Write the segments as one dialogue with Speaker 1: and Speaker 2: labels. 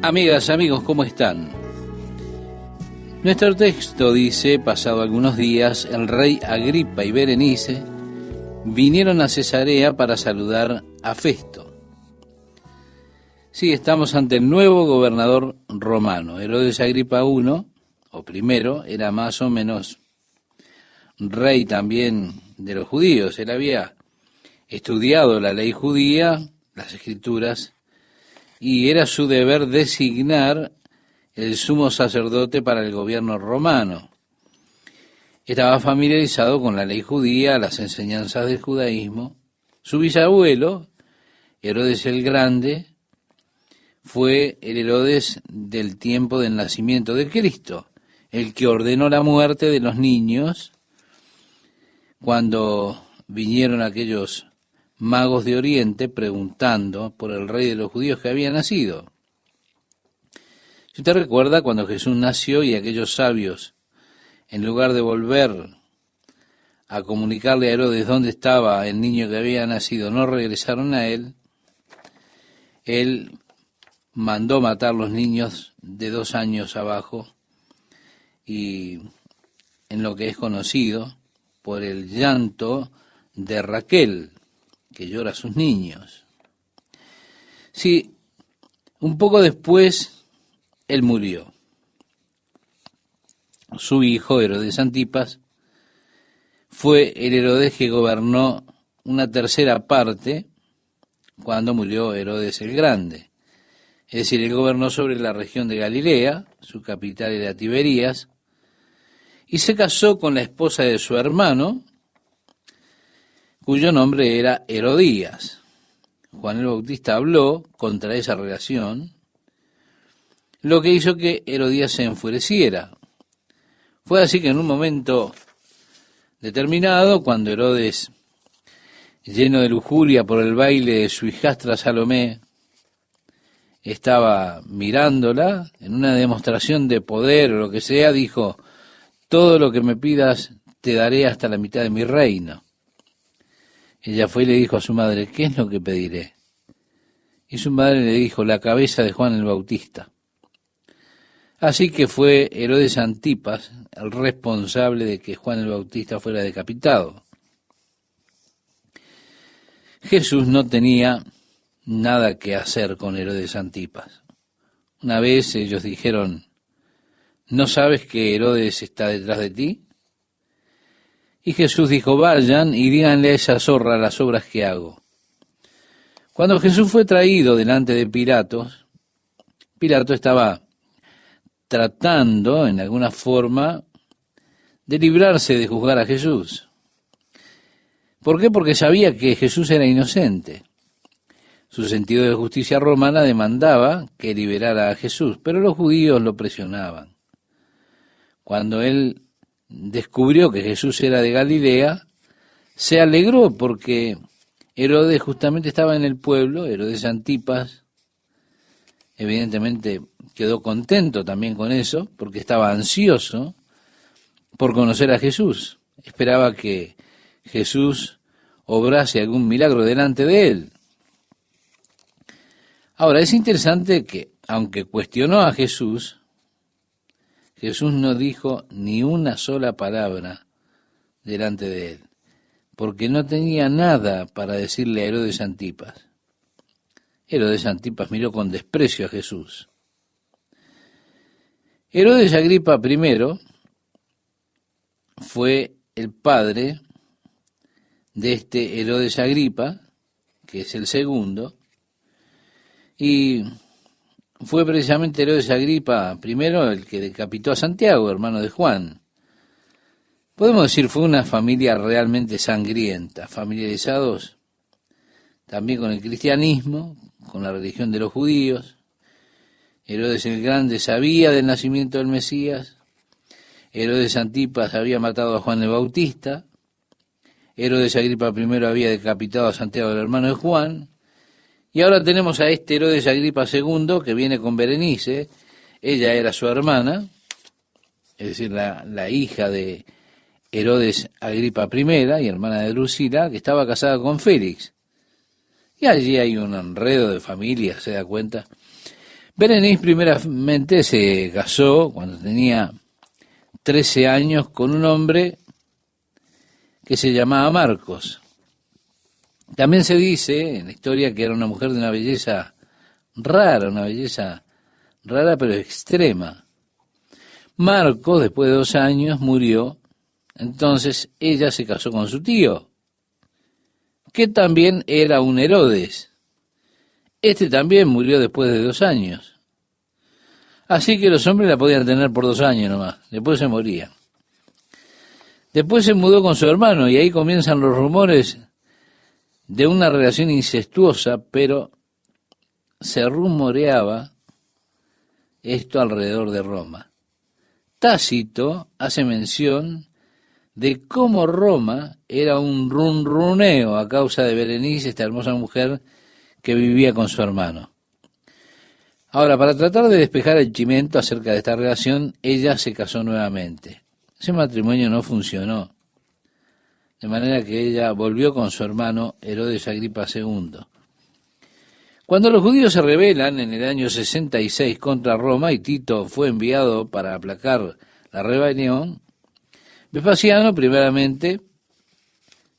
Speaker 1: Amigas, amigos, ¿cómo están? Nuestro texto dice, pasado algunos días, el rey Agripa y Berenice vinieron a Cesarea para saludar a Festo. Sí, estamos ante el nuevo gobernador romano. Herodes Agripa I, o primero, era más o menos rey también de los judíos. Él había estudiado la ley judía, las escrituras, y era su deber designar el sumo sacerdote para el gobierno romano. Estaba familiarizado con la ley judía, las enseñanzas del judaísmo. Su bisabuelo, Herodes el Grande, fue el Herodes del tiempo del nacimiento de Cristo, el que ordenó la muerte de los niños cuando vinieron aquellos magos de Oriente preguntando por el rey de los judíos que había nacido. Si usted recuerda, cuando Jesús nació y aquellos sabios, en lugar de volver a comunicarle a Herodes dónde estaba el niño que había nacido, no regresaron a él mandó matar los niños de 2 años abajo, y en lo que es conocido por el llanto de Raquel, que llora a sus niños. Sí, un poco después él murió. Su hijo, Herodes Antipas, fue el Herodes que gobernó una tercera parte cuando murió Herodes el Grande. Es decir, él gobernó sobre la región de Galilea, su capital era Tiberías, y se casó con la esposa de su hermano, cuyo nombre era Herodías. Juan el Bautista habló contra esa relación, lo que hizo que Herodías se enfureciera. Fue así que en un momento determinado, cuando Herodes, lleno de lujuria por el baile de su hijastra Salomé, estaba mirándola en una demostración de poder o lo que sea, dijo: todo lo que me pidas te daré hasta la mitad de mi reino. Ella fue y le dijo a su madre: ¿qué es lo que pediré? Y su madre le dijo: la cabeza de Juan el Bautista. Así que fue Herodes Antipas el responsable de que Juan el Bautista fuera decapitado. Jesús no tenía nada que hacer con Herodes Antipas. Una vez ellos dijeron: ¿no sabes que Herodes está detrás de ti? Y Jesús dijo: vayan y díganle a esa zorra las obras que hago. Cuando Jesús fue traído delante de Pilato estaba tratando, en alguna forma, de librarse de juzgar a Jesús. ¿Por qué? Porque sabía que Jesús era inocente. Su sentido de justicia romana demandaba que liberara a Jesús, pero los judíos lo presionaban. Cuando él descubrió que Jesús era de Galilea, se alegró porque Herodes justamente estaba en el pueblo. Herodes Antipas evidentemente quedó contento también con eso, porque estaba ansioso por conocer a Jesús. Esperaba que Jesús obrase algún milagro delante de él. Ahora, es interesante que, aunque cuestionó a Jesús, Jesús no dijo ni una sola palabra delante de él, porque no tenía nada para decirle a Herodes Antipas. Herodes Antipas miró con desprecio a Jesús. Herodes Agripa I fue el padre de este Herodes Agripa, que es el segundo, y fue precisamente Herodes Agripa I el que decapitó a Santiago, hermano de Juan. Podemos decir, fue una familia realmente sangrienta, familiarizados también con el cristianismo, con la religión de los judíos. Herodes el Grande sabía del nacimiento del Mesías. Herodes Antipas había matado a Juan el Bautista. Herodes Agripa I había decapitado a Santiago, el hermano de Juan. Y ahora tenemos a este Herodes Agripa II que viene con Berenice. Ella era su hermana, es decir, la hija de Herodes Agripa I y hermana de Drusila, que estaba casada con Félix. Y allí hay un enredo de familia, ¿se da cuenta? Berenice primeramente se casó cuando tenía 13 años con un hombre que se llamaba Marcos. También se dice en la historia que era una mujer de una belleza rara pero extrema. Marcos, después de 2 años, murió. Entonces ella se casó con su tío, que también era un Herodes. Este también murió después de 2 años. Así que los hombres la podían tener por 2 años nomás, después se morían. Después se mudó con su hermano y ahí comienzan los rumores de una relación incestuosa, pero se rumoreaba esto alrededor de Roma. Tácito hace mención de cómo Roma era un runruneo a causa de Berenice, esta hermosa mujer que vivía con su hermano. Ahora, para tratar de despejar el chimento acerca de esta relación, ella se casó nuevamente. Ese matrimonio no funcionó, de manera que ella volvió con su hermano Herodes Agripa II. Cuando los judíos se rebelan en el año 66 contra Roma y Tito fue enviado para aplacar la rebelión, Vespasiano primeramente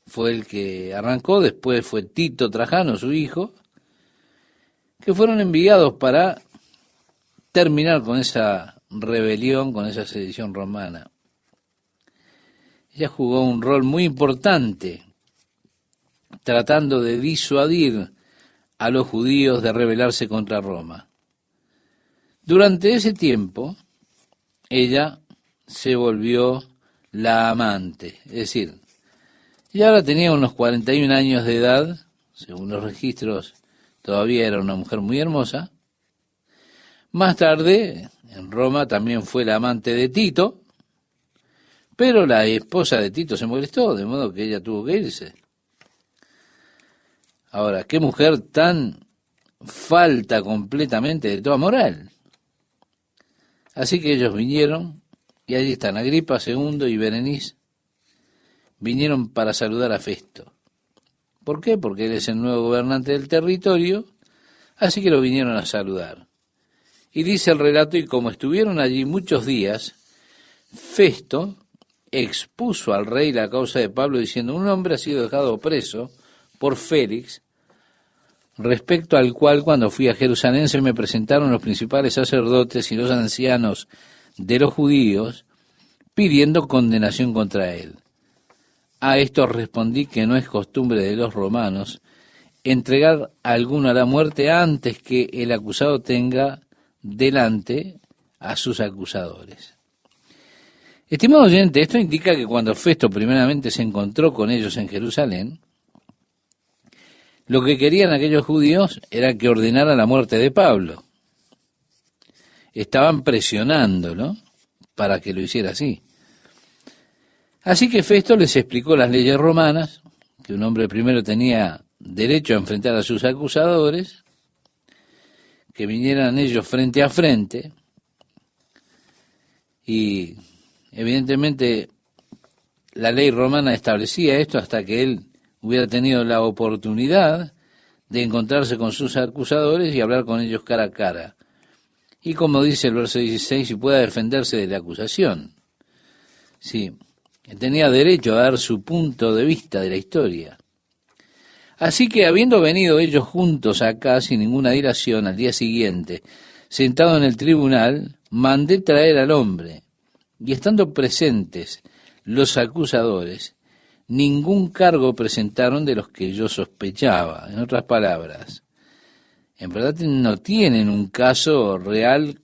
Speaker 1: fue el que arrancó, después fue Tito Trajano, su hijo, que fueron enviados para terminar con esa rebelión, con esa sedición romana. Ella jugó un rol muy importante tratando de disuadir a los judíos de rebelarse contra Roma. Durante ese tiempo, ella se volvió la amante, es decir, ella ahora tenía unos 41 años de edad, según los registros, todavía era una mujer muy hermosa. Más tarde, en Roma también fue la amante de Tito, pero la esposa de Tito se molestó, de modo que ella tuvo que irse. Ahora, ¿qué mujer tan falta completamente de toda moral? Así que ellos vinieron, y allí están Agripa II y Berenice, vinieron para saludar a Festo. ¿Por qué? Porque él es el nuevo gobernante del territorio, así que lo vinieron a saludar. Y dice el relato, y como estuvieron allí muchos días, Festo expuso al rey la causa de Pablo, diciendo: un hombre ha sido dejado preso por Félix, respecto al cual cuando fui a Jerusalén se me presentaron los principales sacerdotes y los ancianos de los judíos, pidiendo condenación contra él. A esto respondí que no es costumbre de los romanos entregar a alguno a la muerte antes que el acusado tenga delante a sus acusadores. Estimado oyente, esto indica que cuando Festo primeramente se encontró con ellos en Jerusalén, lo que querían aquellos judíos era que ordenara la muerte de Pablo. Estaban presionándolo para que lo hiciera así. Así que Festo les explicó las leyes romanas, que un hombre primero tenía derecho a enfrentar a sus acusadores, que vinieran ellos frente a frente, y evidentemente la ley romana establecía esto hasta que él hubiera tenido la oportunidad de encontrarse con sus acusadores y hablar con ellos cara a cara. Y como dice el verso 16, si pueda defenderse de la acusación. Sí, tenía derecho a dar su punto de vista de la historia. Así que, habiendo venido ellos juntos acá sin ninguna dilación, al día siguiente, sentado en el tribunal, mandé traer al hombre, y estando presentes los acusadores, ningún cargo presentaron de los que yo sospechaba. En otras palabras, en verdad no tienen un caso real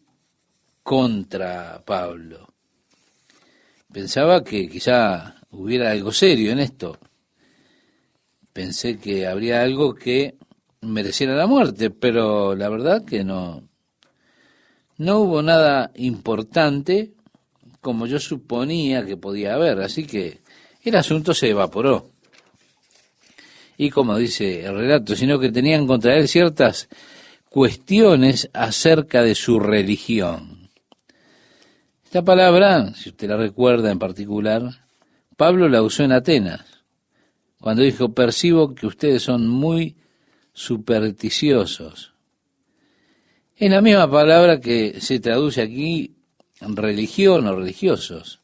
Speaker 1: contra Pablo. Pensaba que quizá hubiera algo serio en esto. Pensé que habría algo que mereciera la muerte, pero la verdad que no hubo nada importante como yo suponía que podía haber, así que el asunto se evaporó. Y como dice el relato, sino que tenían contra él ciertas cuestiones acerca de su religión. Esta palabra, si usted la recuerda en particular, Pablo la usó en Atenas, cuando dijo: percibo que ustedes son muy supersticiosos. Es la misma palabra que se traduce aquí religión o religiosos.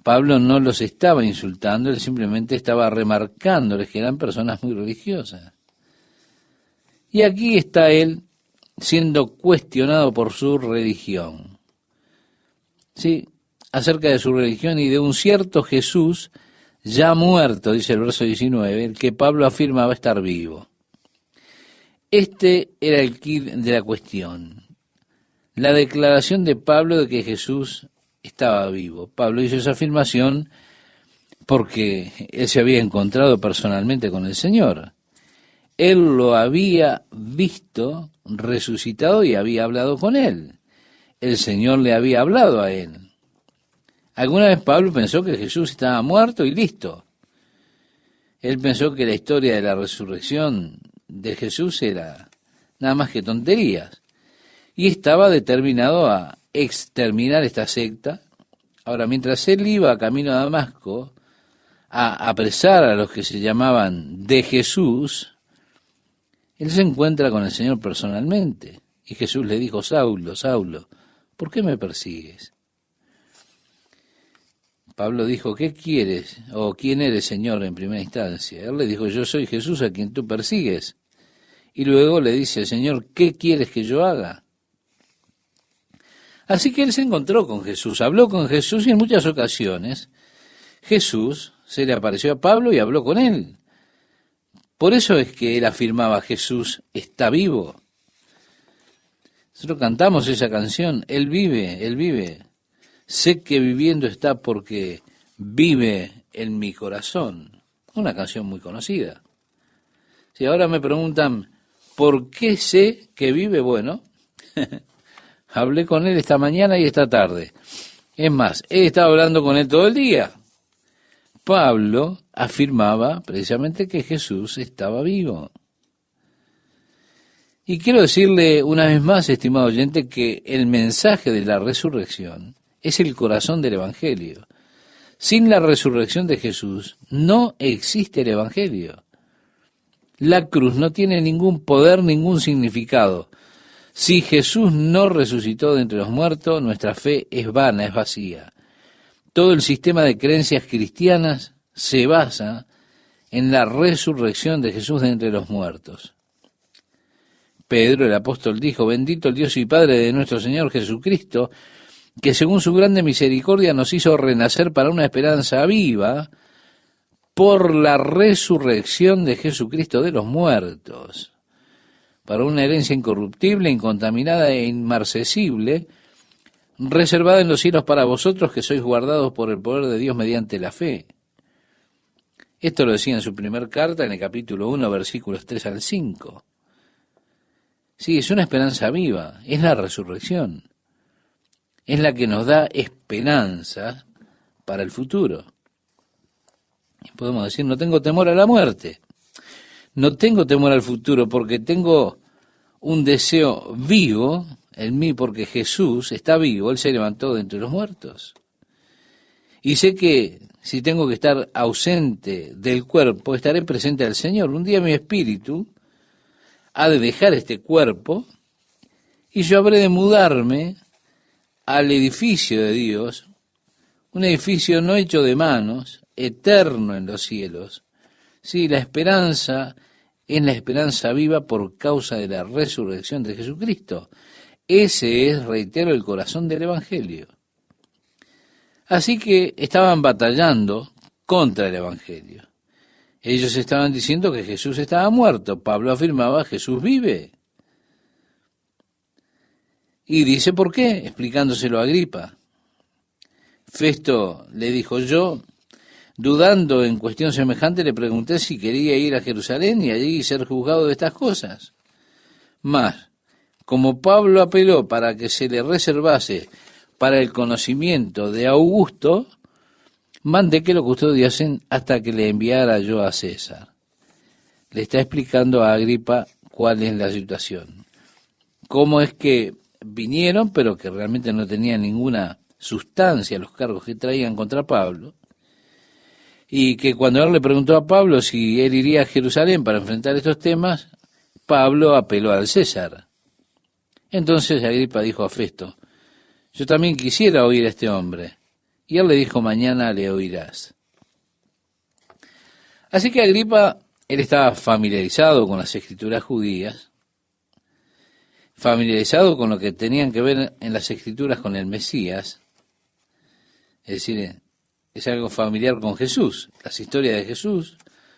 Speaker 1: Pablo no los estaba insultando, él simplemente estaba remarcándoles que eran personas muy religiosas. Y aquí está él siendo cuestionado por su religión. Sí, acerca de su religión y de un cierto Jesús ya muerto, dice el verso 19, el que Pablo afirmaba estar vivo. Este era el quid de la cuestión. La declaración de Pablo de que Jesús estaba vivo. Pablo hizo esa afirmación porque él se había encontrado personalmente con el Señor. Él lo había visto resucitado y había hablado con él. El Señor le había hablado a él. Alguna vez Pablo pensó que Jesús estaba muerto y listo. Él pensó que la historia de la resurrección de Jesús era nada más que tonterías. Y estaba determinado a exterminar esta secta. Ahora, mientras él iba camino a Damasco a apresar a los que se llamaban de Jesús, él se encuentra con el Señor personalmente. Y Jesús le dijo: Saulo, Saulo, ¿por qué me persigues? Pablo dijo: ¿qué quieres? O ¿quién eres, Señor? En primera instancia. Él le dijo: yo soy Jesús a quien tú persigues. Y luego le dice: Señor, ¿qué quieres que yo haga? Así que él se encontró con Jesús, habló con Jesús y en muchas ocasiones Jesús se le apareció a Pablo y habló con él. Por eso es que él afirmaba: Jesús está vivo. Nosotros cantamos esa canción: Él vive, Él vive. Sé que viviendo está porque vive en mi corazón. Una canción muy conocida. Si ahora me preguntan, ¿por qué sé que vive? Bueno, hablé con él esta mañana y esta tarde. Es más, he estado hablando con él todo el día. Pablo afirmaba precisamente que Jesús estaba vivo. Y quiero decirle una vez más, estimado oyente, que el mensaje de la resurrección es el corazón del Evangelio. Sin la resurrección de Jesús no existe el Evangelio. La cruz no tiene ningún poder, ningún significado. Si Jesús no resucitó de entre los muertos, nuestra fe es vana, es vacía. Todo el sistema de creencias cristianas se basa en la resurrección de Jesús de entre los muertos. Pedro, el apóstol, dijo: bendito el Dios y Padre de nuestro Señor Jesucristo, que según su grande misericordia nos hizo renacer para una esperanza viva por la resurrección de Jesucristo de los muertos, para una herencia incorruptible, incontaminada e inmarcesible, reservada en los cielos para vosotros, que sois guardados por el poder de Dios mediante la fe. Esto lo decía en su primer carta, en el capítulo 1, versículos 3 al 5. Sí, es una esperanza viva, es la resurrección. Es la que nos da esperanza para el futuro. Y podemos decir: no tengo temor a la muerte. No tengo temor al futuro porque tengo un deseo vivo en mí, porque Jesús está vivo, Él se levantó de entre los muertos. Y sé que si tengo que estar ausente del cuerpo, estaré presente al Señor. Un día mi espíritu ha de dejar este cuerpo y yo habré de mudarme al edificio de Dios, un edificio no hecho de manos, eterno en los cielos. Sí, la esperanza es la esperanza viva por causa de la resurrección de Jesucristo. Ese es, reitero, el corazón del Evangelio. Así que estaban batallando contra el Evangelio. Ellos estaban diciendo que Jesús estaba muerto. Pablo afirmaba: Jesús vive. Y dice por qué, explicándoselo a Agripa. Festo le dijo: yo, dudando en cuestión semejante, le pregunté si quería ir a Jerusalén y allí ser juzgado de estas cosas. Mas, como Pablo apeló para que se le reservase para el conocimiento de Augusto, mandé que lo custodiasen hasta que le enviara yo a César. Le está explicando a Agripa cuál es la situación. Cómo es que vinieron, pero que realmente no tenían ninguna sustancia los cargos que traían contra Pablo, y que cuando él le preguntó a Pablo si él iría a Jerusalén para enfrentar estos temas, Pablo apeló al César. Entonces Agripa dijo a Festo: yo también quisiera oír a este hombre. Y él le dijo: mañana le oirás. Así que Agripa, él estaba familiarizado con las escrituras judías, familiarizado con lo que tenían que ver en las escrituras con el Mesías, es decir, es algo familiar con Jesús, las historias de Jesús,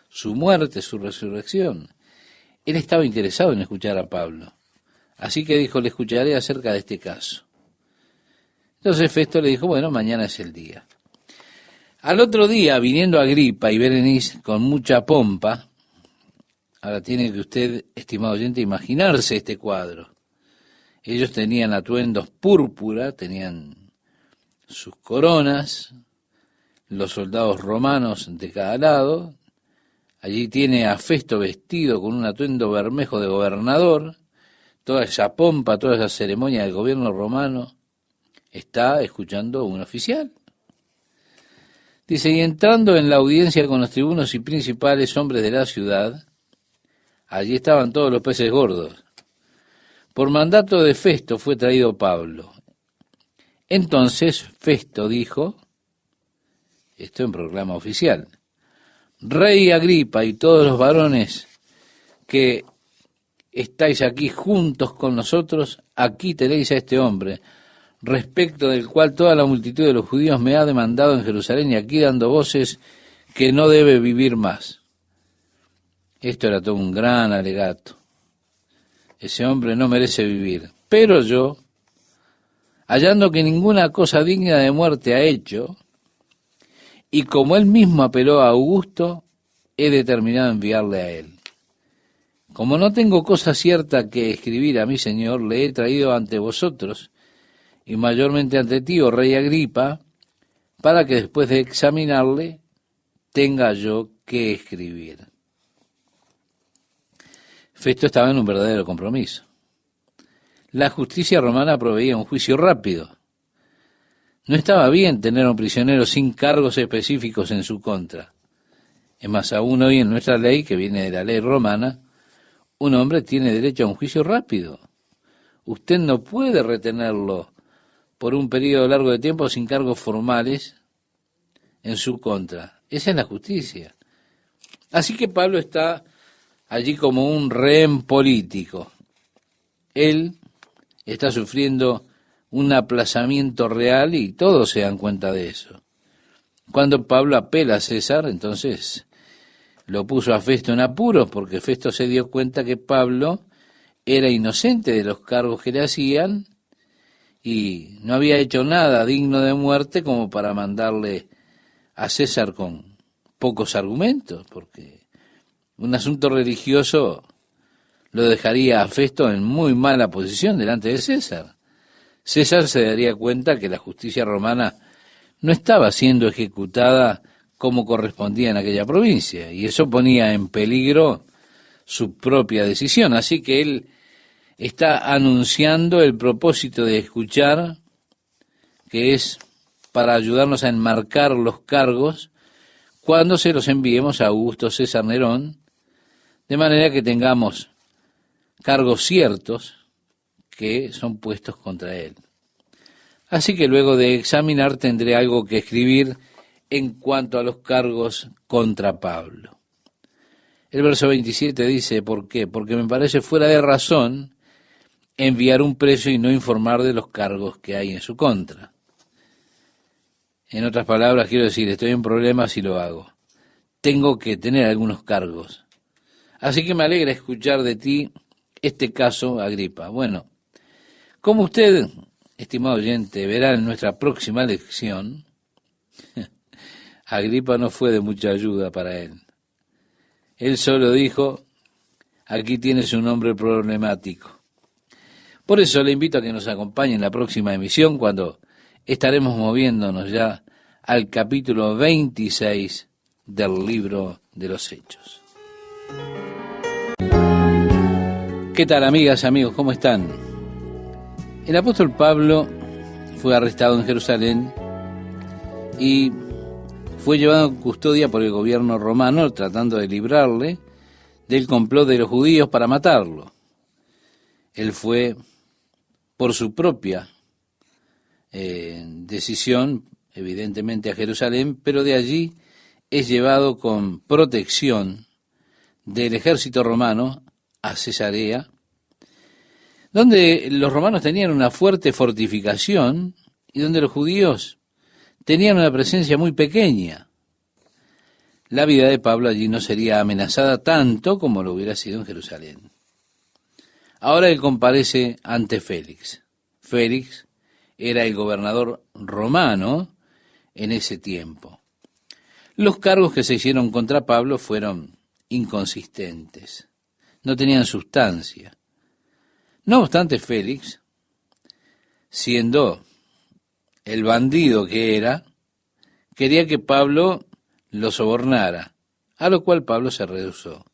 Speaker 1: su muerte, su resurrección. Él estaba interesado en escuchar a Pablo, así que dijo: le escucharé acerca de este caso. Entonces Festo le dijo: bueno, mañana es el día. Al otro día, viniendo Agripa y Berenice con mucha pompa, ahora tiene que usted, estimado oyente, imaginarse este cuadro. Ellos tenían atuendos púrpura, tenían sus coronas, los soldados romanos de cada lado. Allí tiene a Festo vestido con un atuendo bermejo de gobernador, toda esa pompa, toda esa ceremonia del gobierno romano. Está escuchando un oficial. Dice: y entrando en la audiencia con los tribunos y principales hombres de la ciudad, allí estaban todos los peces gordos. Por mandato de Festo fue traído Pablo. Entonces Festo dijo, esto en proclama oficial: Rey Agripa y todos los varones que estáis aquí juntos con nosotros, aquí tenéis a este hombre, respecto del cual toda la multitud de los judíos me ha demandado en Jerusalén, y aquí dando voces que no debe vivir más. Esto era todo un gran alegato. Ese hombre no merece vivir. Pero yo, hallando que ninguna cosa digna de muerte ha hecho, y como él mismo apeló a Augusto, he determinado enviarle a él. Como no tengo cosa cierta que escribir a mi señor, le he traído ante vosotros, y mayormente ante ti, oh rey Agripa, para que después de examinarle, tenga yo que escribir. Festo estaba en un verdadero compromiso. La justicia romana proveía un juicio rápido. No estaba bien tener a un prisionero sin cargos específicos en su contra. Es más, aún hoy en nuestra ley, que viene de la ley romana, un hombre tiene derecho a un juicio rápido. Usted no puede retenerlo por un periodo largo de tiempo sin cargos formales en su contra. Esa es la justicia. Así que Pablo está allí como un rehén político. Él está sufriendo un aplazamiento real y todos se dan cuenta de eso. Cuando Pablo apela a César, entonces lo puso a Festo en apuros, porque Festo se dio cuenta que Pablo era inocente de los cargos que le hacían y no había hecho nada digno de muerte como para mandarle a César con pocos argumentos, porque un asunto religioso lo dejaría a Festo en muy mala posición delante de César. César se daría cuenta que la justicia romana no estaba siendo ejecutada como correspondía en aquella provincia, y eso ponía en peligro su propia decisión. Así que él está anunciando el propósito de escuchar, que es para ayudarnos a enmarcar los cargos cuando se los enviemos a Augusto César Nerón, de manera que tengamos cargos ciertos que son puestos contra él. Así que luego de examinar tendré algo que escribir en cuanto a los cargos contra Pablo. El verso 27 dice: ¿por qué? Porque me parece fuera de razón enviar un preso y no informar de los cargos que hay en su contra. En otras palabras, quiero decir, estoy en problemas si lo hago. Tengo que tener algunos cargos. Así que me alegra escuchar de ti este caso, Agripa. Bueno, como usted, estimado oyente, verá en nuestra próxima lección, Agripa no fue de mucha ayuda para él. Él solo dijo: aquí tienes un hombre problemático. Por eso le invito a que nos acompañe en la próxima emisión, cuando estaremos moviéndonos ya al capítulo 26 del libro de los Hechos. ¿Qué tal, amigas, amigos? ¿Cómo están? El apóstol Pablo fue arrestado en Jerusalén y fue llevado en custodia por el gobierno romano, tratando de librarle del complot de los judíos para matarlo. Él fue por su propia decisión, evidentemente a Jerusalén, pero de allí es llevado con protección del ejército romano a Cesarea, donde los romanos tenían una fuerte fortificación y donde los judíos tenían una presencia muy pequeña. La vida de Pablo allí no sería amenazada tanto como lo hubiera sido en Jerusalén. Ahora él comparece ante Félix. Félix era el gobernador romano en ese tiempo. Los cargos que se hicieron contra Pablo fueron inconsistentes, no tenían sustancia. No obstante, Félix, siendo el bandido que era, quería que Pablo lo sobornara, a lo cual Pablo se rehusó.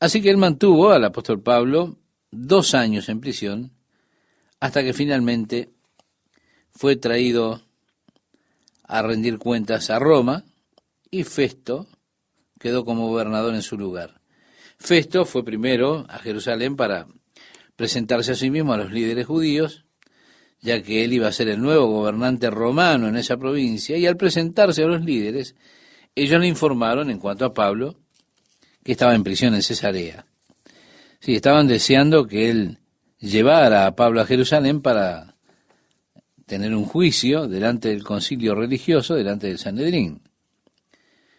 Speaker 1: Así que él mantuvo al apóstol Pablo 2 años en prisión, hasta que finalmente fue traído a rendir cuentas a Roma, y Festo quedó como gobernador en su lugar. Festo fue primero a Jerusalén para presentarse a sí mismo a los líderes judíos, ya que él iba a ser el nuevo gobernante romano en esa provincia, y al presentarse a los líderes, ellos le informaron en cuanto a Pablo, que estaba en prisión en Cesarea. Sí, estaban deseando que él llevara a Pablo a Jerusalén para tener un juicio delante del concilio religioso, delante del Sanedrín.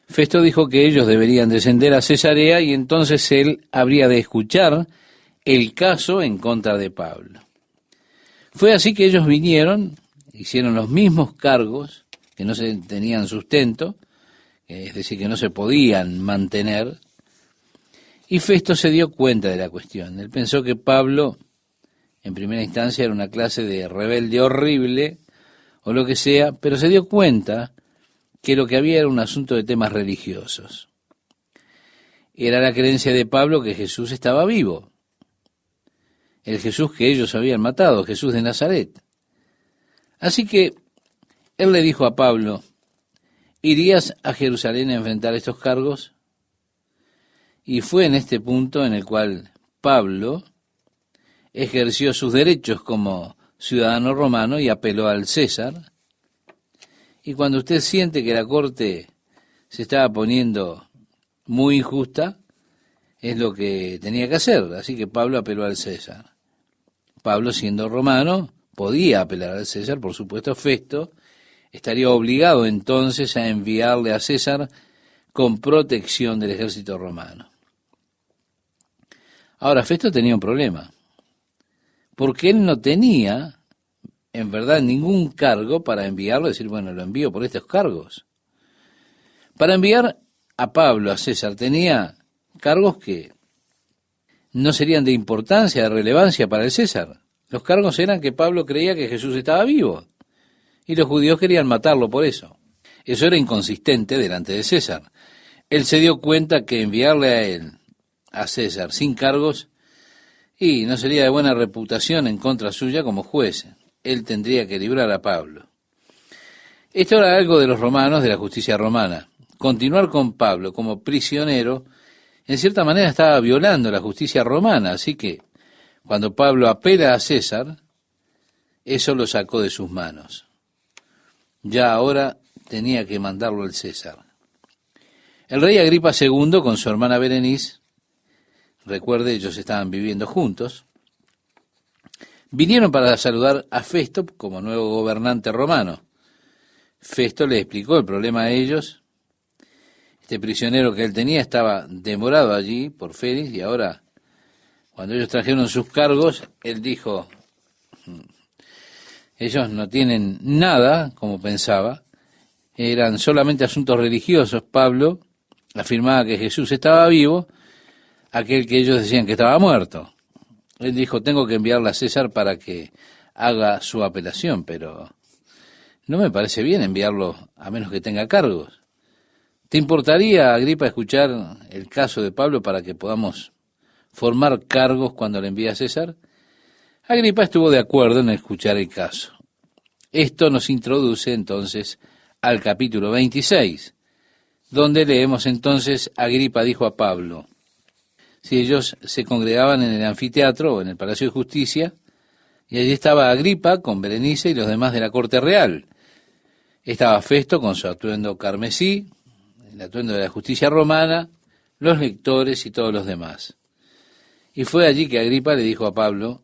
Speaker 1: Festo dijo que ellos deberían descender a Cesarea y entonces él habría de escuchar el caso en contra de Pablo. Fue así que ellos vinieron, hicieron los mismos cargos, que no se tenían sustento, es decir, que no se podían mantener, y Festo se dio cuenta de la cuestión. Él pensó que Pablo, en primera instancia, era una clase de rebelde horrible, o lo que sea, pero se dio cuenta que lo que había era un asunto de temas religiosos. Era la creencia de Pablo que Jesús estaba vivo, el Jesús que ellos habían matado, Jesús de Nazaret. Así que él le dijo a Pablo, ¿irías a Jerusalén a enfrentar estos cargos? Y fue en este punto en el cual Pablo ejerció sus derechos como ciudadano romano y apeló al César. Y cuando usted siente que la corte se estaba poniendo muy injusta, es lo que tenía que hacer. Así que Pablo apeló al César. Pablo, siendo romano, podía apelar al César, por supuesto. Festo estaría obligado entonces a enviarle a César con protección del ejército romano. Ahora, Festo tenía un problema, porque él no tenía, en verdad, ningún cargo para enviarlo, decir, bueno, lo envío por estos cargos. Para enviar a Pablo a César tenía cargos que no serían de importancia, de relevancia para el César. Los cargos eran que Pablo creía que Jesús estaba vivo, y los judíos querían matarlo por eso. Eso era inconsistente delante de César. Él se dio cuenta que enviarle a él, a César, sin cargos, y no sería de buena reputación en contra suya como juez. Él tendría que librar a Pablo. Esto era algo de los romanos, de la justicia romana. Continuar con Pablo como prisionero, en cierta manera estaba violando la justicia romana, así que cuando Pablo apela a César, eso lo sacó de sus manos. Ya ahora tenía que mandarlo al César. El rey Agripa II, con su hermana Berenice, recuerde, ellos estaban viviendo juntos, vinieron para saludar a Festo como nuevo gobernante romano. Festo le explicó el problema a ellos. Este prisionero que él tenía estaba demorado allí por Félix, y ahora, cuando ellos trajeron sus cargos, él dijo, ellos no tienen nada, como pensaba, eran solamente asuntos religiosos. Pablo afirmaba que Jesús estaba vivo, aquel que ellos decían que estaba muerto. Él dijo, tengo que enviarle a César para que haga su apelación, pero no me parece bien enviarlo a menos que tenga cargos. ¿Te importaría, Agripa, escuchar el caso de Pablo para que podamos formar cargos cuando le envíe a César? Agripa estuvo de acuerdo en escuchar el caso. Esto nos introduce entonces al capítulo 26, donde leemos entonces, Agripa dijo a Pablo, si ellos se congregaban en el anfiteatro o en el Palacio de Justicia, Y allí estaba Agripa con Berenice y los demás de la corte real. Estaba Festo con su atuendo carmesí, el atuendo de la justicia romana, los lectores y todos los demás. Y fue allí que Agripa le dijo a Pablo: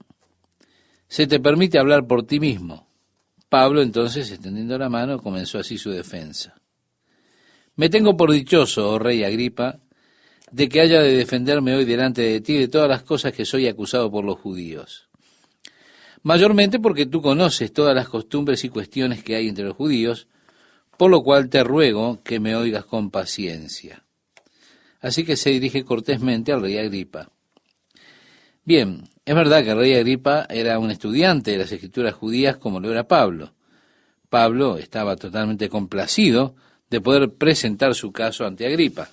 Speaker 1: «Se te permite hablar por ti mismo». Pablo entonces, extendiendo la mano, comenzó así su defensa. «Me tengo por dichoso, oh rey Agripa, de que haya de defenderme hoy delante de ti de todas las cosas que soy acusado por los judíos. Mayormente porque tú conoces todas las costumbres y cuestiones que hay entre los judíos, por lo cual te ruego que me oigas con paciencia». Así que se dirige cortésmente al rey Agripa. Bien, es verdad que el rey Agripa era un estudiante de las escrituras judías como lo era Pablo. Pablo estaba totalmente complacido de poder presentar su caso ante Agripa.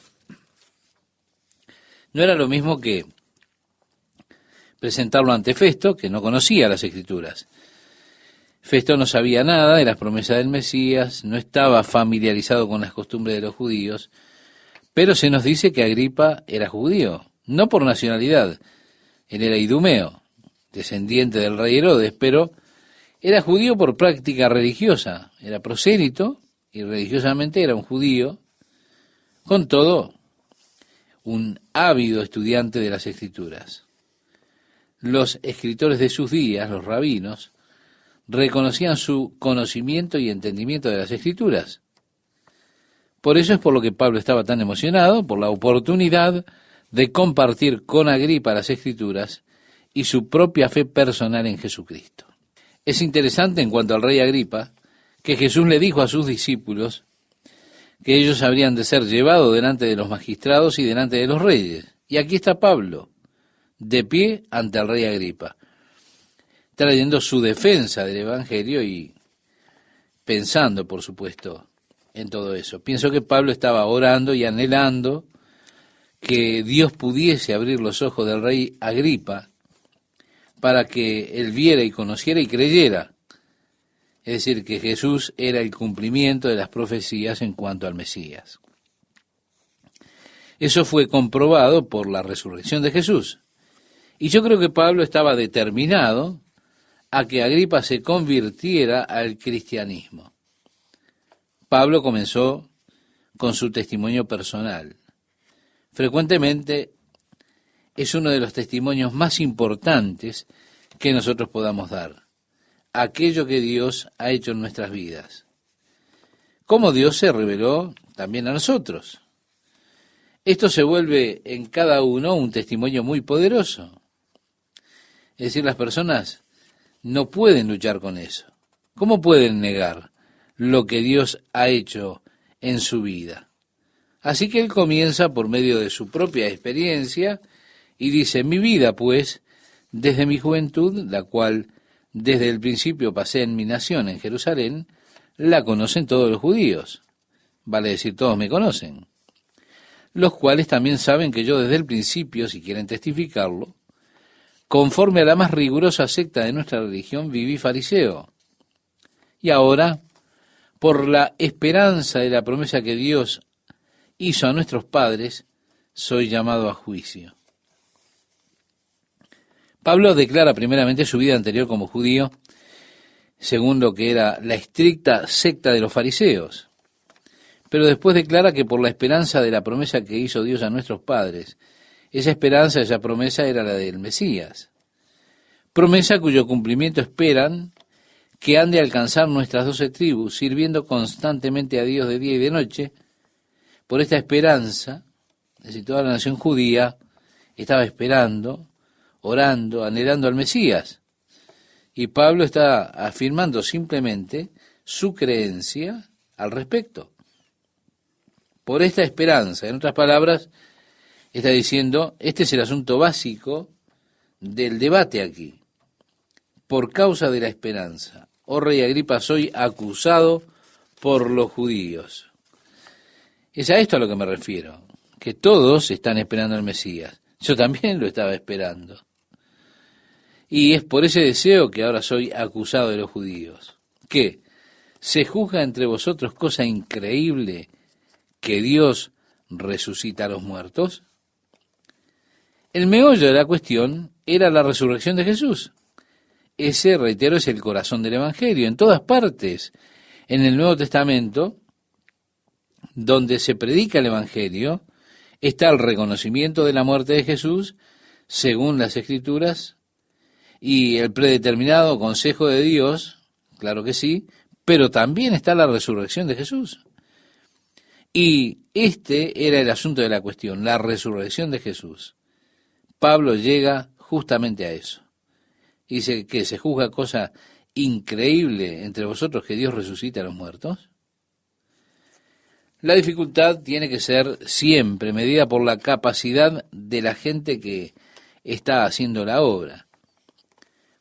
Speaker 1: No era lo mismo que presentarlo ante Festo, que no conocía las escrituras. Festo no sabía nada de las promesas del Mesías, no estaba familiarizado con las costumbres de los judíos, pero se nos dice que Agripa era judío, no por nacionalidad. Él era idumeo, descendiente del rey Herodes, pero era judío por práctica religiosa, era prosélito y religiosamente era un judío, con todo, un ávido estudiante de las escrituras. Los escritores de sus días, los rabinos, reconocían su conocimiento y entendimiento de las escrituras. Por eso es por lo que Pablo estaba tan emocionado, por la oportunidad de compartir con Agripa las escrituras y su propia fe personal en Jesucristo. Es interesante en cuanto al rey Agripa, que Jesús le dijo a sus discípulos que ellos habrían de ser llevados delante de los magistrados y delante de los reyes. Y aquí está Pablo, de pie ante el rey Agripa, trayendo su defensa del Evangelio y pensando, por supuesto, en todo eso. Pienso que Pablo estaba orando y anhelando que Dios pudiese abrir los ojos del rey Agripa para que él viera y conociera y creyera. Es decir, que Jesús era el cumplimiento de las profecías en cuanto al Mesías. Eso fue comprobado por la resurrección de Jesús. Y yo creo que Pablo estaba determinado a que Agripa se convirtiera al cristianismo. Pablo comenzó con su testimonio personal. Frecuentemente es uno de los testimonios más importantes que nosotros podamos dar. Aquello que Dios ha hecho en nuestras vidas. Cómo Dios se reveló también a nosotros. Esto se vuelve en cada uno un testimonio muy poderoso. Es decir, las personas no pueden luchar con eso. ¿Cómo pueden negar lo que Dios ha hecho en su vida? Así que él comienza por medio de su propia experiencia y dice: mi vida, pues, desde mi juventud, la cual desde el principio pasé en mi nación, en Jerusalén, la conocen todos los judíos. Vale decir, todos me conocen. Los cuales también saben que yo desde el principio, si quieren testificarlo, conforme a la más rigurosa secta de nuestra religión, viví fariseo. Y ahora, por la esperanza de la promesa que Dios hizo a nuestros padres, soy llamado a juicio. Pablo declara primeramente su vida anterior como judío, según lo que era la estricta secta de los fariseos. Pero después declara que por la esperanza de la promesa que hizo Dios a nuestros padres, esa esperanza, esa promesa era la del Mesías. Promesa cuyo cumplimiento esperan que han de alcanzar nuestras 12 tribus, sirviendo constantemente a Dios de día y de noche. Por esta esperanza, es decir, toda la nación judía estaba esperando, orando, anhelando al Mesías. Y Pablo está afirmando simplemente su creencia al respecto. Por esta esperanza, en otras palabras, está diciendo, este es el asunto básico del debate aquí. Por causa de la esperanza, oh rey Agripa, soy acusado por los judíos. Es a esto a lo que me refiero, que todos están esperando al Mesías. Yo también lo estaba esperando. Y es por ese deseo que ahora soy acusado de los judíos. ¿Qué? ¿Se juzga entre vosotros cosa increíble que Dios resucita a los muertos? El meollo de la cuestión era la resurrección de Jesús. ese, reitero, es el corazón del Evangelio. En todas partes, en el Nuevo Testamento, donde se predica el Evangelio, está el reconocimiento de la muerte de Jesús, según las Escrituras, y el predeterminado consejo de Dios, claro que sí, pero también está la resurrección de Jesús. Y este era el asunto de la cuestión, la resurrección de Jesús. Pablo llega justamente a eso. Dice que se juzga cosa increíble entre vosotros que Dios resucite a los muertos. La dificultad tiene que ser siempre medida por la capacidad de la gente que está haciendo la obra.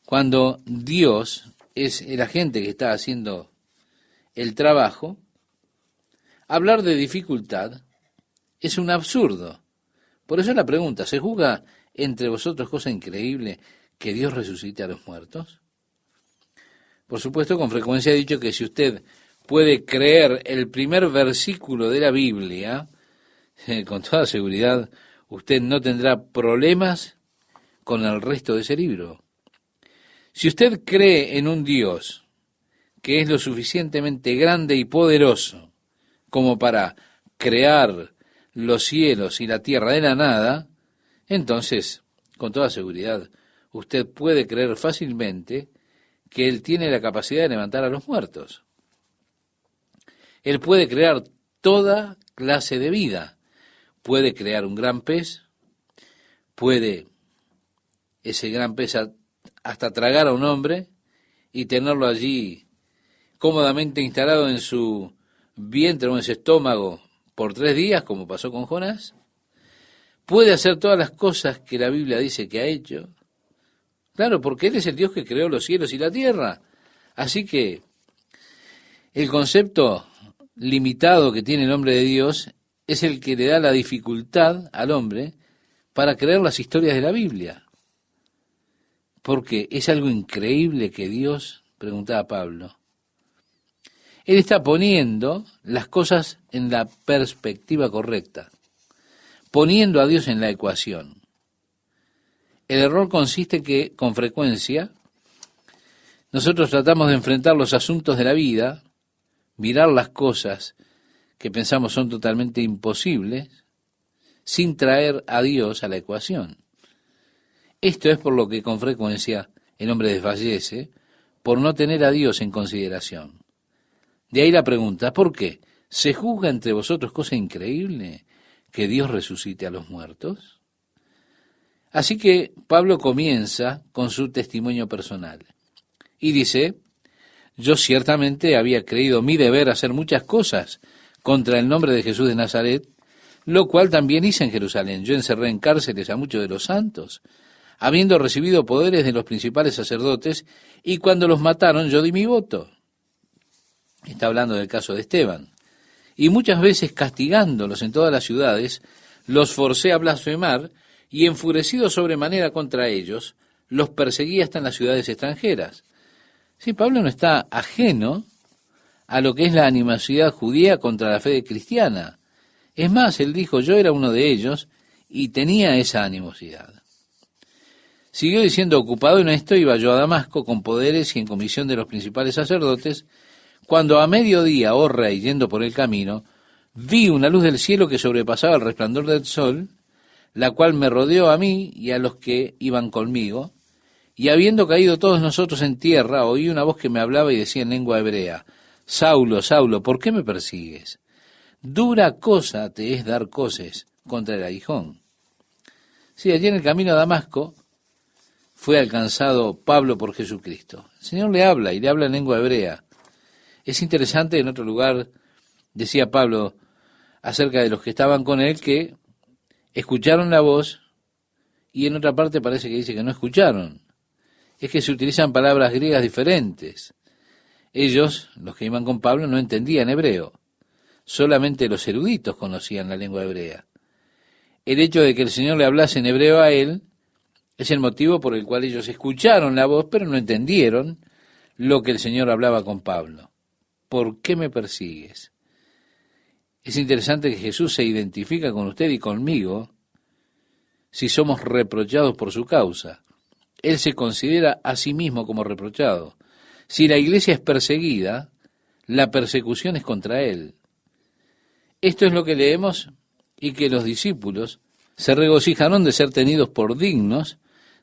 Speaker 1: Cuando Dios es el agente que está haciendo el trabajo, hablar de dificultad es un absurdo. Por eso la pregunta, ¿se juzga entre vosotros cosa increíble que Dios resucite a los muertos? Por supuesto, con frecuencia he dicho que si usted puede creer el primer versículo de la Biblia, con toda seguridad usted no tendrá problemas con el resto de ese libro. Si usted cree en un Dios que es lo suficientemente grande y poderoso como para crear los cielos y la tierra de la nada, entonces, con toda seguridad, usted puede creer fácilmente que Él tiene la capacidad de levantar a los muertos. Él puede crear toda clase de vida. Puede crear un gran pez, puede ese gran pez hasta tragar a un hombre y tenerlo allí cómodamente instalado en su vientre o en su estómago por 3 días, como pasó con Jonás. Puede hacer todas las cosas que la Biblia dice que ha hecho. Claro, porque Él es el Dios que creó los cielos y la tierra. Así que el concepto limitado que tiene el hombre de Dios es el que le da la dificultad al hombre para creer las historias de la Biblia. Porque es algo increíble que Dios, preguntaba Pablo. Él está poniendo las cosas en la perspectiva correcta, poniendo a Dios en la ecuación. El error consiste que, con frecuencia, nosotros tratamos de enfrentar los asuntos de la vida, mirar las cosas que pensamos son totalmente imposibles, sin traer a Dios a la ecuación. Esto es por lo que con frecuencia el hombre desfallece, por no tener a Dios en consideración. De ahí la pregunta, ¿por qué? ¿Se juzga entre vosotros cosa increíble que Dios resucite a los muertos? Así que Pablo comienza con su testimonio personal y dice: yo ciertamente había creído mi deber hacer muchas cosas contra el nombre de Jesús de Nazaret, lo cual también hice en Jerusalén. Yo encerré en cárceles a muchos de los santos, habiendo recibido poderes de los principales sacerdotes, y cuando los mataron yo di mi voto. Está hablando del caso de Esteban. Y muchas veces castigándolos en todas las ciudades, los forcé a blasfemar, y enfurecido sobremanera contra ellos, los perseguí hasta en las ciudades extranjeras. Sí, Pablo no está ajeno a lo que es la animosidad judía contra la fe cristiana. Es más, él dijo, yo era uno de ellos y tenía esa animosidad. Siguió diciendo, ocupado en esto, iba yo a Damasco con poderes y en comisión de los principales sacerdotes, cuando a mediodía, oh rey, yendo por el camino, vi una luz del cielo que sobrepasaba el resplandor del sol, la cual me rodeó a mí y a los que iban conmigo, y habiendo caído todos nosotros en tierra, oí una voz que me hablaba y decía en lengua hebrea, Saulo, Saulo, ¿por qué me persigues? Dura cosa te es dar coces contra el aguijón. Sí, allí en el camino a Damasco fue alcanzado Pablo por Jesucristo. El Señor le habla y le habla en lengua hebrea. Es interesante, en otro lugar decía Pablo acerca de los que estaban con él que escucharon la voz, y en otra parte parece que dice que no escucharon. Es que se utilizan palabras griegas diferentes. Ellos, los que iban con Pablo, no entendían hebreo. Solamente los eruditos conocían la lengua hebrea. El hecho de que el Señor le hablase en hebreo a él es el motivo por el cual ellos escucharon la voz, pero no entendieron lo que el Señor hablaba con Pablo. ¿Por qué me persigues? Es interesante que Jesús se identifica con usted y conmigo si somos reprochados por su causa. él se considera a sí mismo como reprochado. Si la iglesia es perseguida, la persecución es contra él. Esto es lo que leemos, y que los discípulos se regocijaron de ser tenidos por dignos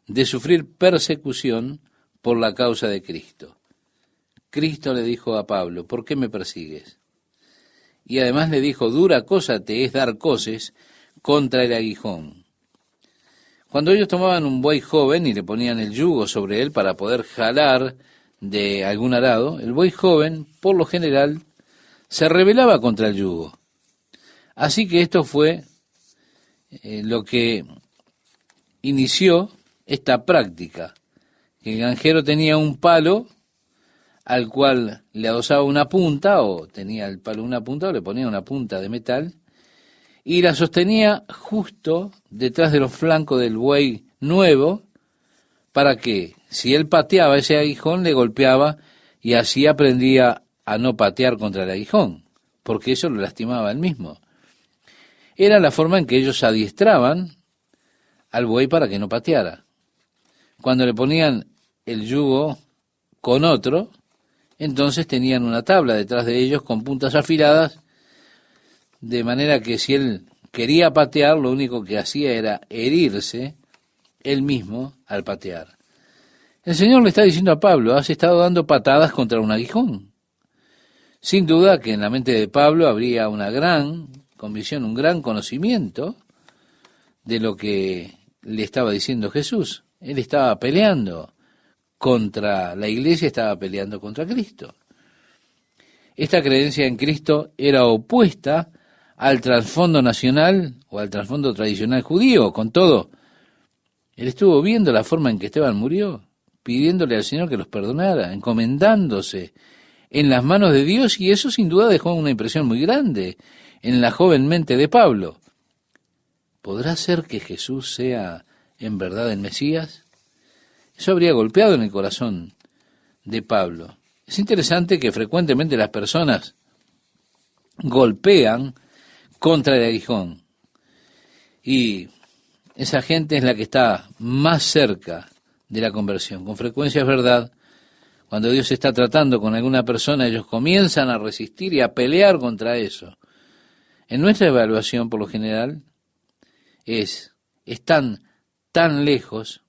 Speaker 1: de sufrir persecución por la causa de Cristo. Cristo le dijo a Pablo: ¿por qué me persigues? Y además le dijo: dura cosa te es dar coces contra el aguijón. Cuando ellos tomaban un buey joven y le ponían el yugo sobre él para poder jalar de algún arado, el buey joven, por lo general, se rebelaba contra el yugo. Así que esto fue lo que inició esta práctica. El granjero tenía un palo al cual le adosaba una punta, o tenía el palo una punta, o le ponía una punta de metal, y la sostenía justo detrás de los flancos del buey nuevo, para que, si él pateaba ese aguijón, le golpeaba, y así aprendía a no patear contra el aguijón, porque eso lo lastimaba él mismo. Era la forma en que ellos adiestraban al buey para que no pateara. Cuando le ponían el yugo con otro, entonces tenían una tabla detrás de ellos con puntas afiladas, de manera que si él quería patear, lo único que hacía era herirse él mismo al patear. El Señor le está diciendo a Pablo: has estado dando patadas contra un aguijón. Sin duda que en la mente de Pablo habría una gran convicción, un gran conocimiento de lo que le estaba diciendo Jesús. Él estaba peleando contra la iglesia, estaba peleando contra Cristo. Esta creencia en Cristo era opuesta al trasfondo nacional o al trasfondo tradicional judío. Con todo, él estuvo viendo la forma en que Esteban murió, pidiéndole al Señor que los perdonara, encomendándose en las manos de Dios, y eso sin duda dejó una impresión muy grande en la joven mente de Pablo. ¿Podrá ser que Jesús sea en verdad el Mesías? Eso habría golpeado en el corazón de Pablo. Es interesante que frecuentemente las personas golpean contra el aguijón, y esa gente es la que está más cerca de la conversión. Con frecuencia es verdad, cuando Dios está tratando con alguna persona, ellos comienzan a resistir y a pelear contra eso. En nuestra evaluación, por lo general, están tan lejos,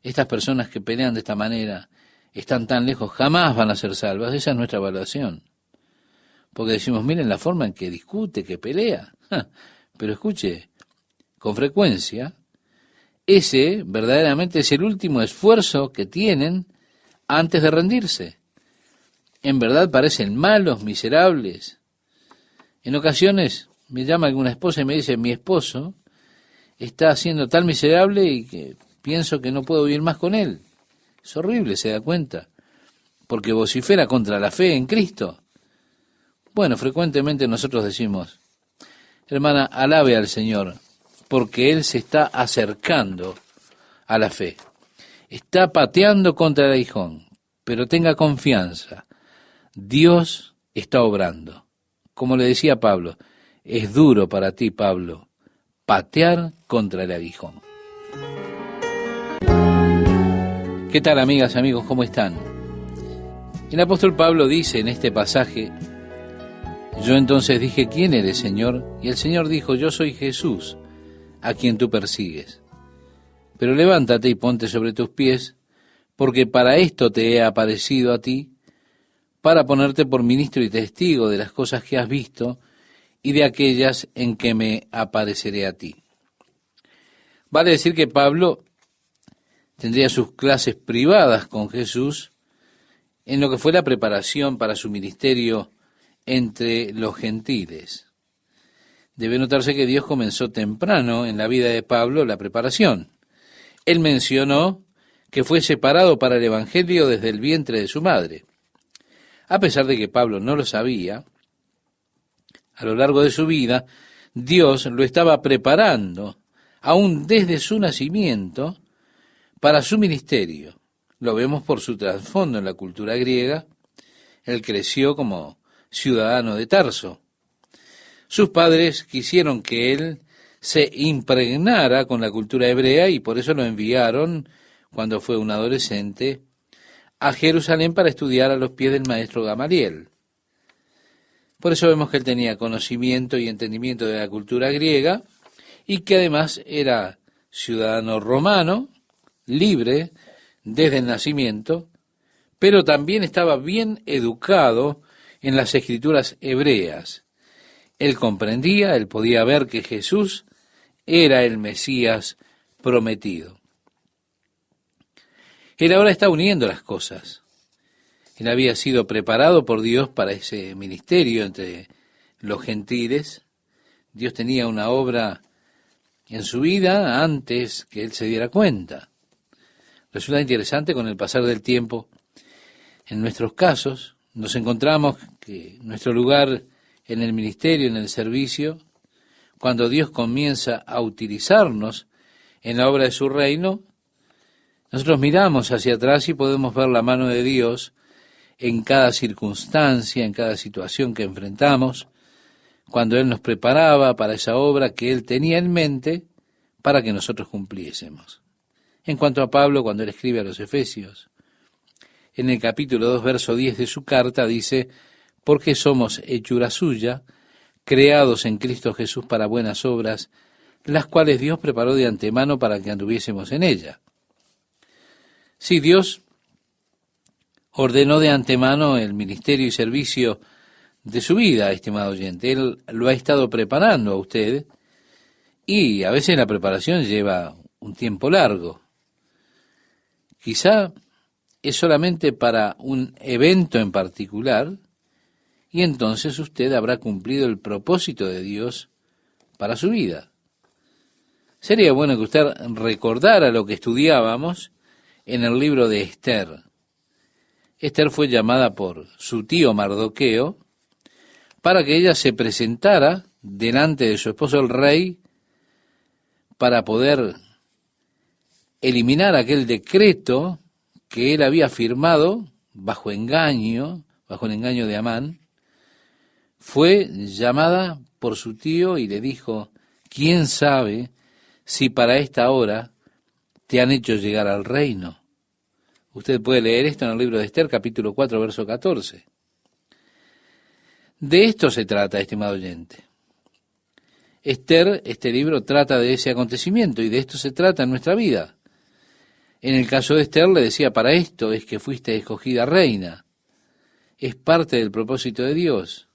Speaker 1: estas personas que pelean de esta manera, están tan lejos, jamás van a ser salvas. Esa es nuestra evaluación. Porque decimos: miren la forma en que discute, que pelea. Pero escuche, con frecuencia, ese verdaderamente es el último esfuerzo que tienen antes de rendirse. En verdad parecen malos, miserables. En ocasiones me llama alguna esposa y me dice: mi esposo está siendo tan miserable y que pienso que no puedo vivir más con él. Es horrible, se da cuenta, porque vocifera contra la fe en Cristo. Bueno, frecuentemente nosotros decimos: hermana, alabe al Señor, porque Él se está acercando a la fe. Está pateando contra el aguijón, pero tenga confianza. Dios está obrando. Como le decía Pablo, es duro para ti, Pablo, patear contra el aguijón. ¿Qué tal, amigas, amigos? ¿Cómo están? El apóstol Pablo dice en este pasaje: yo entonces dije: ¿quién eres, Señor? Y el Señor dijo: yo soy Jesús, a quien tú persigues. Pero levántate y ponte sobre tus pies, porque para esto te he aparecido a ti, para ponerte por ministro y testigo de las cosas que has visto y de aquellas en que me apareceré a ti. Vale decir que Pablo tendría sus clases privadas con Jesús en lo que fue la preparación para su ministerio entre los gentiles. Debe notarse que Dios comenzó temprano en la vida de Pablo la preparación. Él mencionó que fue separado para el Evangelio desde el vientre de su madre. A pesar de que Pablo no lo sabía, a lo largo de su vida, Dios lo estaba preparando, aún desde su nacimiento, para su ministerio. Lo vemos por su trasfondo en la cultura griega. Él creció como ciudadano de Tarso. Sus padres quisieron que él se impregnara con la cultura hebrea y por eso lo enviaron cuando fue un adolescente, a Jerusalén para estudiar a los pies del maestro Gamaliel. Por eso vemos que él tenía conocimiento y entendimiento de la cultura griega y que además era ciudadano romano, libre desde el nacimiento, pero también estaba bien educado en las escrituras hebreas. Él comprendía, él podía ver que Jesús era el Mesías prometido. Él ahora está uniendo las cosas. Él había sido preparado por Dios para ese ministerio entre los gentiles. Dios tenía una obra en su vida antes que él se diera cuenta. Resulta interesante con el pasar del tiempo. En nuestros casos nos encontramos que nuestro lugar en el ministerio, en el servicio, cuando Dios comienza a utilizarnos en la obra de su reino, nosotros miramos hacia atrás y podemos ver la mano de Dios en cada circunstancia, en cada situación que enfrentamos, cuando Él nos preparaba para esa obra que Él tenía en mente para que nosotros cumpliésemos. En cuanto a Pablo, cuando él escribe a los Efesios, en el capítulo 2, verso 10 de su carta, dice, porque somos hechura suya, creados en Cristo Jesús para buenas obras, las cuales Dios preparó de antemano para que anduviésemos en ella. Sí, Dios ordenó de antemano el ministerio y servicio de su vida, estimado oyente. Él lo ha estado preparando a usted y a veces la preparación lleva un tiempo largo. Quizá es solamente para un evento en particular y entonces usted habrá cumplido el propósito de Dios para su vida. Sería bueno que usted recordara lo que estudiábamos en el libro de Esther. Esther fue llamada por su tío Mardoqueo para que ella se presentara delante de su esposo el rey para poder eliminar aquel decreto que él había firmado bajo el engaño de Amán. Fue llamada por su tío y le dijo, ¿quién sabe si para esta hora te han hecho llegar al reino? Usted puede leer esto en el libro de Esther, capítulo 4, verso 14. De esto se trata, estimado oyente. Esther, este libro, trata de ese acontecimiento y de esto se trata en nuestra vida. En el caso de Esther le decía, para esto es que fuiste escogida reina. Es parte del propósito de Dios.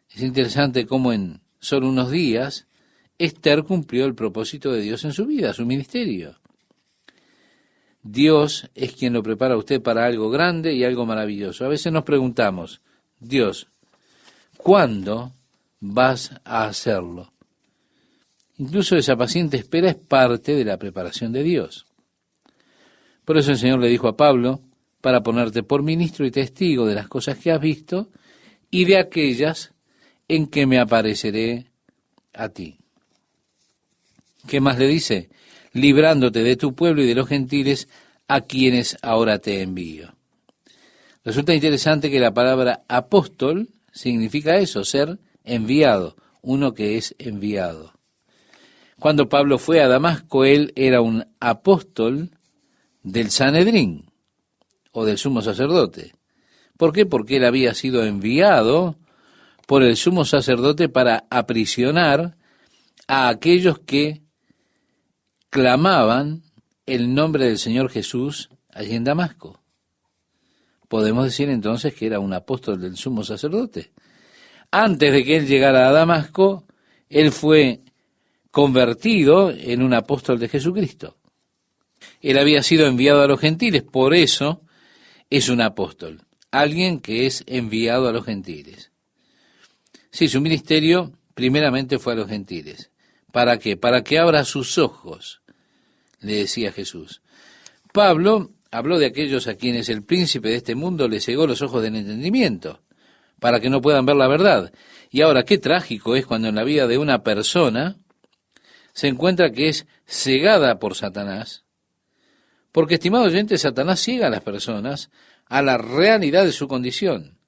Speaker 1: Es interesante cómo en solo unos días Esther cumplió el propósito de Dios en su vida, su ministerio. Dios es quien lo prepara a usted para algo grande y algo maravilloso. A veces nos preguntamos, Dios, ¿cuándo vas a hacerlo? Incluso esa paciente espera es parte de la preparación de Dios. Por eso el Señor le dijo a Pablo, para ponerte por ministro y testigo de las cosas que has visto y de aquellas en que me apareceré a ti. ¿Qué más le dice? Librándote de tu pueblo y de los gentiles a quienes ahora te envío. Resulta interesante que la palabra apóstol significa eso, ser enviado, uno que es enviado. Cuando Pablo fue a Damasco, él era un apóstol del Sanedrín o del sumo sacerdote. ¿Por qué? Porque él había sido enviado por el sumo sacerdote para aprisionar a aquellos que clamaban el nombre del Señor Jesús allí en Damasco. Podemos decir entonces que era un apóstol del sumo sacerdote. Antes de que él llegara a Damasco, él fue convertido en un apóstol de Jesucristo. Él había sido enviado a los gentiles, por eso es un apóstol, alguien que es enviado a los gentiles. Sí, su ministerio primeramente fue a los gentiles. ¿Para qué? Para que abra sus ojos, le decía Jesús. Pablo habló de aquellos a quienes el príncipe de este mundo le cegó los ojos del entendimiento, para que no puedan ver la verdad. Y ahora, qué trágico es cuando en la vida de una persona se encuentra que es cegada por Satanás, porque, estimado oyente, Satanás ciega a las personas a la realidad de su condición.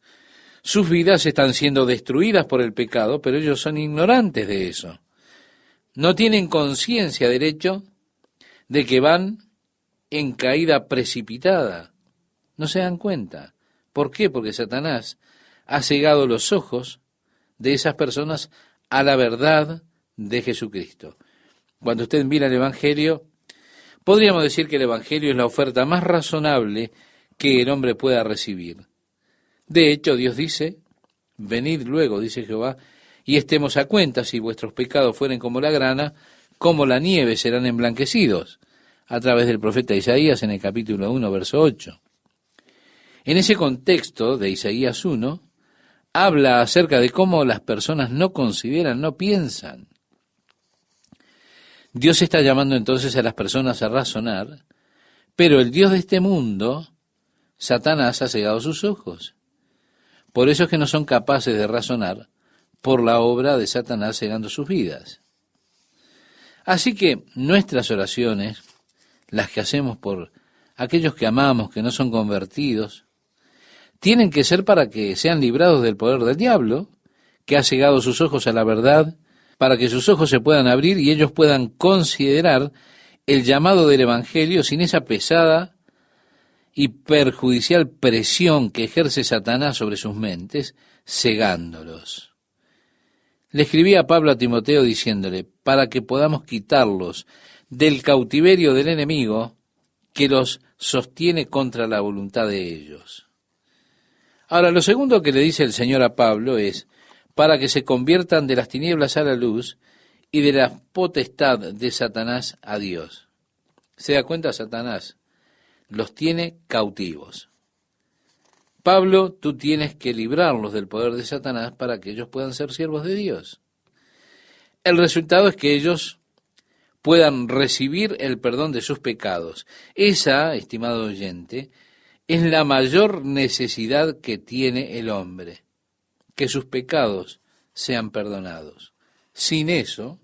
Speaker 1: Sus vidas están siendo destruidas por el pecado, pero ellos son ignorantes de eso. No tienen conciencia del hecho de que van en caída precipitada. No se dan cuenta. ¿Por qué? Porque Satanás ha cegado los ojos de esas personas a la verdad de Jesucristo. Cuando usted mira el Evangelio, podríamos decir que el Evangelio es la oferta más razonable que el hombre pueda recibir. De hecho, Dios dice, venid luego, dice Jehová, y estemos a cuenta, si vuestros pecados fueren como la grana, como la nieve serán emblanquecidos, a través del profeta Isaías en el capítulo 1, verso 8. En ese contexto de Isaías 1, habla acerca de cómo las personas no consideran, no piensan. Dios está llamando entonces a las personas a razonar, pero el Dios de este mundo, Satanás, ha cegado sus ojos. Por eso es que no son capaces de razonar por la obra de Satanás cegando sus vidas. Así que nuestras oraciones, las que hacemos por aquellos que amamos, que no son convertidos, tienen que ser para que sean librados del poder del diablo, que ha cegado sus ojos a la verdad, para que sus ojos se puedan abrir y ellos puedan considerar el llamado del Evangelio sin esa pesada y perjudicial presión que ejerce Satanás sobre sus mentes, cegándolos. Le escribía Pablo a Timoteo diciéndole, para que podamos quitarlos del cautiverio del enemigo que los sostiene contra la voluntad de ellos. Ahora, lo segundo que le dice el Señor a Pablo es, para que se conviertan de las tinieblas a la luz y de la potestad de Satanás a Dios. ¿Se da cuenta? Satanás los tiene cautivos. Pablo, tú tienes que librarlos del poder de Satanás para que ellos puedan ser siervos de Dios. El resultado es que ellos puedan recibir el perdón de sus pecados. Esa, estimado oyente, es la mayor necesidad que tiene el hombre, que sus pecados sean perdonados. Sin eso,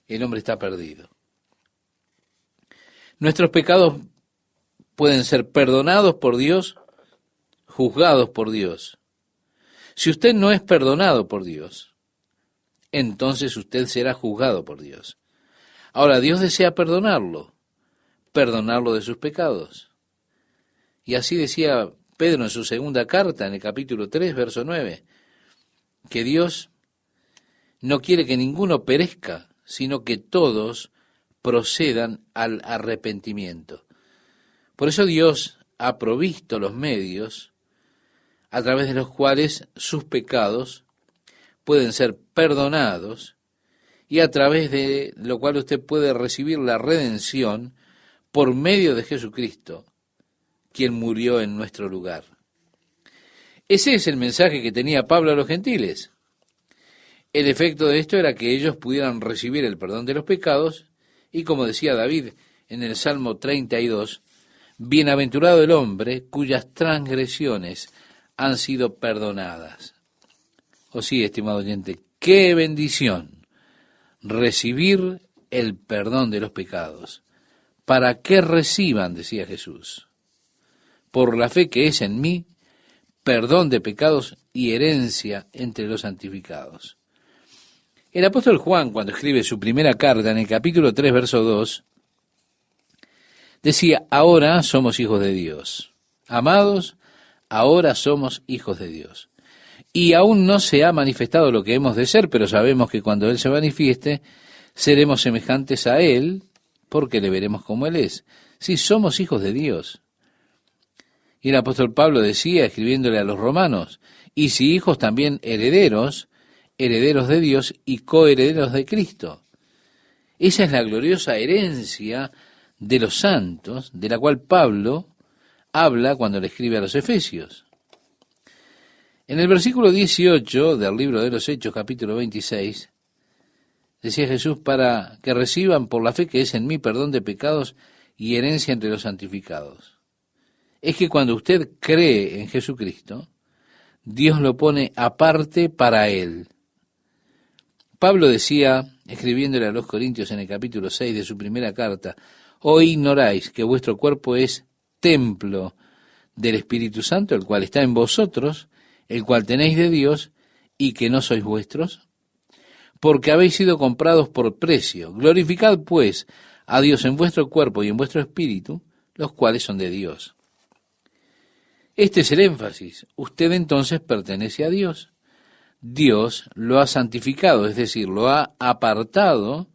Speaker 1: el hombre está perdido. Nuestros pecados pueden ser perdonados por Dios, juzgados por Dios. Si usted no es perdonado por Dios, entonces usted será juzgado por Dios. Ahora, Dios desea perdonarlo de sus pecados. Y así decía Pedro en su segunda carta, en el capítulo 3, verso 9, que Dios no quiere que ninguno perezca, sino que todos procedan al arrepentimiento. Por eso Dios ha provisto los medios a través de los cuales sus pecados pueden ser perdonados y a través de lo cual usted puede recibir la redención por medio de Jesucristo, quien murió en nuestro lugar. Ese es el mensaje que tenía Pablo a los gentiles. El efecto de esto era que ellos pudieran recibir el perdón de los pecados y, como decía David en el Salmo 32, bienaventurado el hombre cuyas transgresiones han sido perdonadas. Oh sí, estimado oyente, qué bendición recibir el perdón de los pecados, para que reciban, decía Jesús, por la fe que es en mí, perdón de pecados y herencia entre los santificados. El apóstol Juan, cuando escribe su primera carta en el capítulo 3, verso 2, decía, ahora somos hijos de Dios. Amados, ahora somos hijos de Dios. Y aún no se ha manifestado lo que hemos de ser, pero sabemos que cuando Él se manifieste, seremos semejantes a Él, porque le veremos como Él es. Sí, somos hijos de Dios. Y el apóstol Pablo decía, escribiéndole a los romanos, y si hijos también herederos, herederos de Dios y coherederos de Cristo. Esa es la gloriosa herencia de los santos, de la cual Pablo habla cuando le escribe a los Efesios. En el versículo 18 del libro de los Hechos, capítulo 26, decía Jesús, para que reciban por la fe que es en mí perdón de pecados y herencia entre los santificados. Es que cuando usted cree en Jesucristo, Dios lo pone aparte para Él. Pablo decía, escribiéndole a los Corintios en el capítulo 6 de su primera carta, ¿o ignoráis que vuestro cuerpo es templo del Espíritu Santo, el cual está en vosotros, el cual tenéis de Dios, y que no sois vuestros? Porque habéis sido comprados por precio. Glorificad, pues, a Dios en vuestro cuerpo y en vuestro espíritu, los cuales son de Dios. Este es el énfasis. Usted entonces pertenece a Dios. Dios lo ha santificado, es decir, lo ha apartado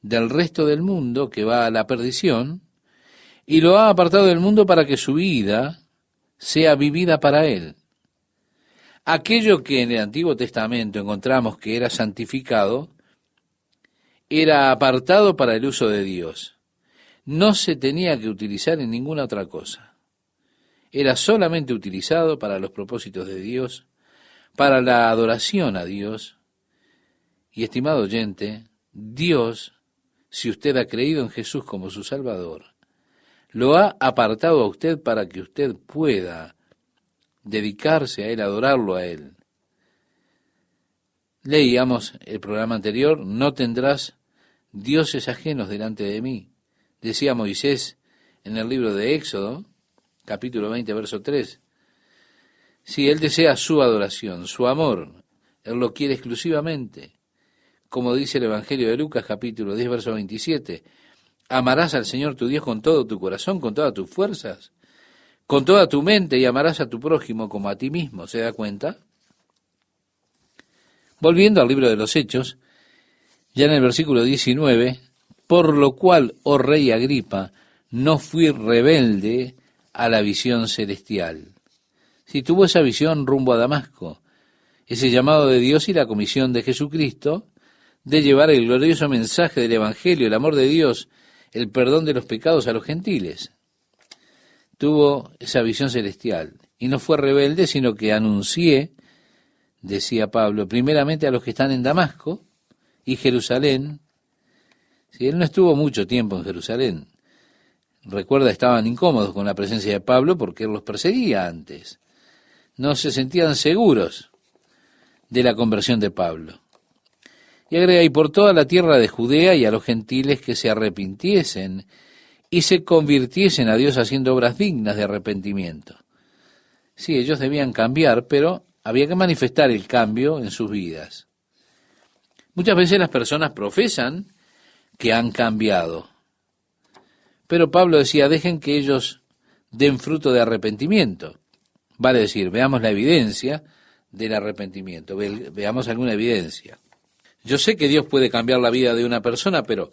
Speaker 1: del resto del mundo que va a la perdición, y lo ha apartado del mundo para que su vida sea vivida para Él. Aquello que en el Antiguo Testamento encontramos que era santificado, era apartado para el uso de Dios. No se tenía que utilizar en ninguna otra cosa. Era solamente utilizado para los propósitos de Dios, para la adoración a Dios. Y estimado oyente, Dios, si usted ha creído en Jesús como su Salvador, lo ha apartado a usted para que usted pueda dedicarse a Él, adorarlo a Él. Leíamos el programa anterior, no tendrás dioses ajenos delante de mí. Decía Moisés en el libro de Éxodo, capítulo 20, verso 3. Si Él desea su adoración, su amor, Él lo quiere exclusivamente. Como dice el Evangelio de Lucas, capítulo 10, verso 27. Amarás al Señor tu Dios con todo tu corazón, con todas tus fuerzas, con toda tu mente, y amarás a tu prójimo como a ti mismo. ¿Se da cuenta? Volviendo al libro de los Hechos, ya en el versículo 19, por lo cual, oh rey Agripa, no fui rebelde a la visión celestial. Si tuvo esa visión rumbo a Damasco, ese llamado de Dios y la comisión de Jesucristo de llevar el glorioso mensaje del Evangelio, el amor de Dios, el perdón de los pecados a los gentiles. Tuvo esa visión celestial y no fue rebelde, sino que anuncié, decía Pablo, primeramente a los que están en Damasco y Jerusalén. Si él no estuvo mucho tiempo en Jerusalén, recuerda, estaban incómodos con la presencia de Pablo porque él los perseguía antes. No se sentían seguros de la conversión de Pablo. Y agrega, y por toda la tierra de Judea y a los gentiles que se arrepintiesen y se convirtiesen a Dios haciendo obras dignas de arrepentimiento. Sí, ellos debían cambiar, pero había que manifestar el cambio en sus vidas. Muchas veces las personas profesan que han cambiado. Pero Pablo decía, dejen que ellos den fruto de arrepentimiento. Vale decir, veamos la evidencia del arrepentimiento, veamos alguna evidencia. Yo sé que Dios puede cambiar la vida de una persona, pero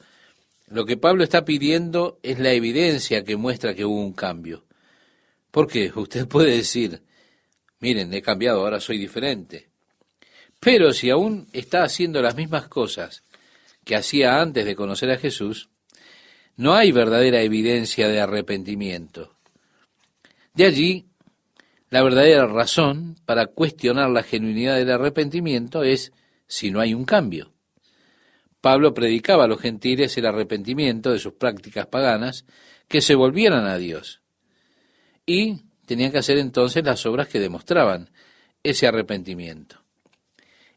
Speaker 1: lo que Pablo está pidiendo es la evidencia que muestra que hubo un cambio. ¿Por qué? Usted puede decir, miren, he cambiado, ahora soy diferente. Pero si aún está haciendo las mismas cosas que hacía antes de conocer a Jesús, no hay verdadera evidencia de arrepentimiento. De allí, la verdadera razón para cuestionar la genuinidad del arrepentimiento es si no hay un cambio. Pablo predicaba a los gentiles el arrepentimiento de sus prácticas paganas, que se volvieran a Dios. Y tenían que hacer entonces las obras que demostraban ese arrepentimiento.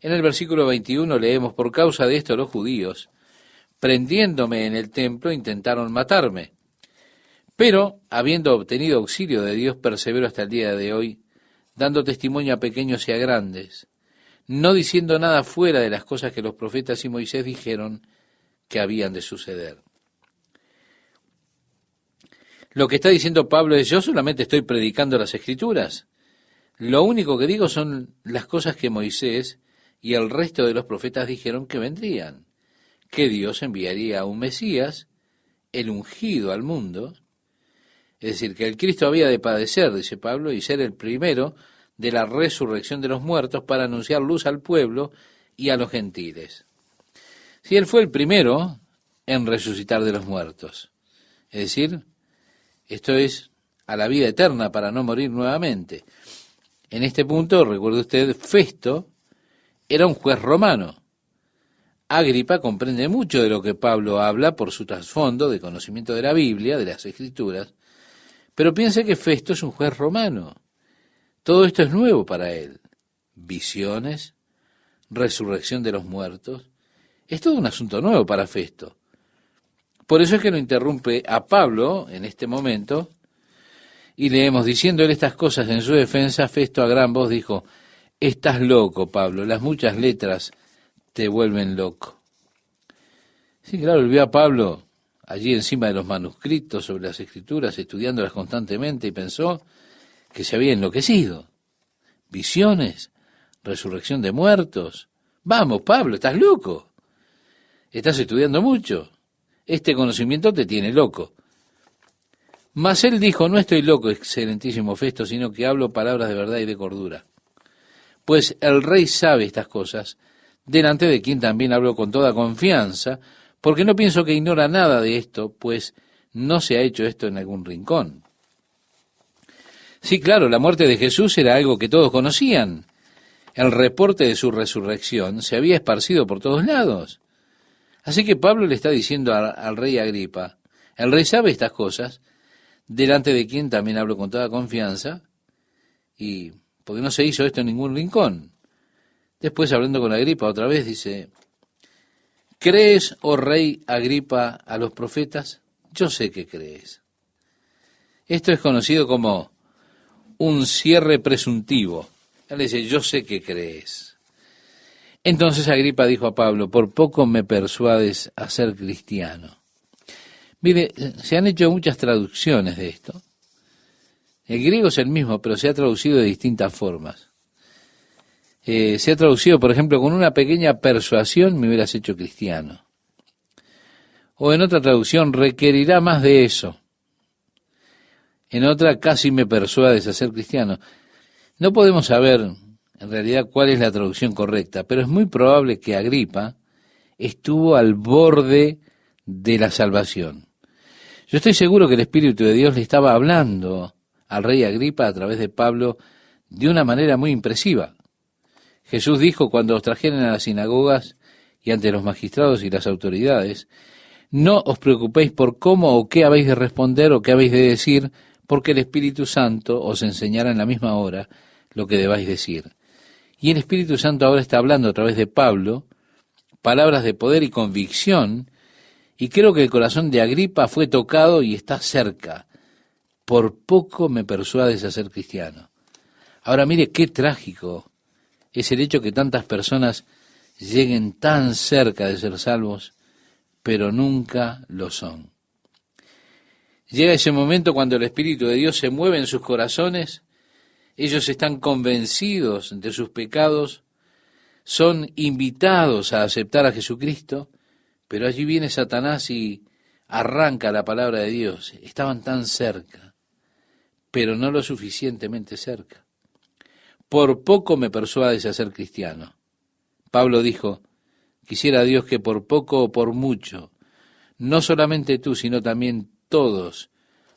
Speaker 1: En el versículo 21 leemos, por causa de esto los judíos, prendiéndome en el templo, intentaron matarme. Pero, habiendo obtenido auxilio de Dios, persevero hasta el día de hoy, dando testimonio a pequeños y a grandes, no diciendo nada fuera de las cosas que los profetas y Moisés dijeron que habían de suceder. Lo que está diciendo Pablo es, yo solamente estoy predicando las Escrituras. Lo único que digo son las cosas que Moisés y el resto de los profetas dijeron que vendrían, que Dios enviaría a un Mesías, el ungido al mundo, es decir, que el Cristo había de padecer, dice Pablo, y ser el primero de la resurrección de los muertos para anunciar luz al pueblo y a los gentiles. Si él fue el primero en resucitar de los muertos, es decir, esto es a la vida eterna para no morir nuevamente. En este punto, recuerde usted, Festo era un juez romano. Agripa comprende mucho de lo que Pablo habla por su trasfondo de conocimiento de la Biblia, de las Escrituras, pero piense que Festo es un juez romano. Todo esto es nuevo para él. Visiones, resurrección de los muertos. Es todo un asunto nuevo para Festo. Por eso es que lo interrumpe a Pablo en este momento y leemos, diciendo él estas cosas en su defensa, Festo a gran voz dijo, estás loco, Pablo, las muchas letras te vuelven loco. Sí, claro, él vio a Pablo allí encima de los manuscritos sobre las Escrituras, estudiándolas constantemente, y pensó que se había enloquecido. Visiones, resurrección de muertos. Vamos, Pablo, estás loco. Estás estudiando mucho. Este conocimiento te tiene loco. Mas él dijo, no estoy loco, excelentísimo Festo, sino que hablo palabras de verdad y de cordura. Pues el rey sabe estas cosas, delante de quien también hablo con toda confianza, porque no pienso que ignora nada de esto, pues no se ha hecho esto en algún rincón. Sí, claro, la muerte de Jesús era algo que todos conocían. El reporte de su resurrección se había esparcido por todos lados. Así que Pablo le está diciendo al rey Agripa, el rey sabe estas cosas, delante de quien también hablo con toda confianza, y porque no se hizo esto en ningún rincón. Después, hablando con Agripa otra vez, dice, ¿crees, oh rey Agripa, a los profetas? Yo sé que crees. Esto es conocido como un cierre presuntivo. Él dice, yo sé que crees. Entonces Agripa dijo a Pablo, por poco me persuades a ser cristiano. Mire, se han hecho muchas traducciones de esto. El griego es el mismo, pero se ha traducido de distintas formas. Se ha traducido, por ejemplo, con una pequeña persuasión me hubieras hecho cristiano. O en otra traducción, requerirá más de eso. En otra, casi me persuades a ser cristiano. No podemos saber, en realidad, cuál es la traducción correcta, pero es muy probable que Agripa estuvo al borde de la salvación. Yo estoy seguro que el Espíritu de Dios le estaba hablando al rey Agripa a través de Pablo de una manera muy impresiva. Jesús dijo, cuando os trajeren a las sinagogas y ante los magistrados y las autoridades, no os preocupéis por cómo o qué habéis de responder o qué habéis de decir, porque el Espíritu Santo os enseñará en la misma hora lo que debáis decir. Y el Espíritu Santo ahora está hablando a través de Pablo, palabras de poder y convicción, y creo que el corazón de Agripa fue tocado y está cerca. Por poco me persuades a ser cristiano. Ahora mire qué trágico es el hecho que tantas personas lleguen tan cerca de ser salvos, pero nunca lo son. Llega ese momento cuando el Espíritu de Dios se mueve en sus corazones, ellos están convencidos de sus pecados, son invitados a aceptar a Jesucristo, pero allí viene Satanás y arranca la palabra de Dios. Estaban tan cerca, pero no lo suficientemente cerca. Por poco me persuades a ser cristiano. Pablo dijo, quisiera Dios que por poco o por mucho, no solamente tú, sino también todos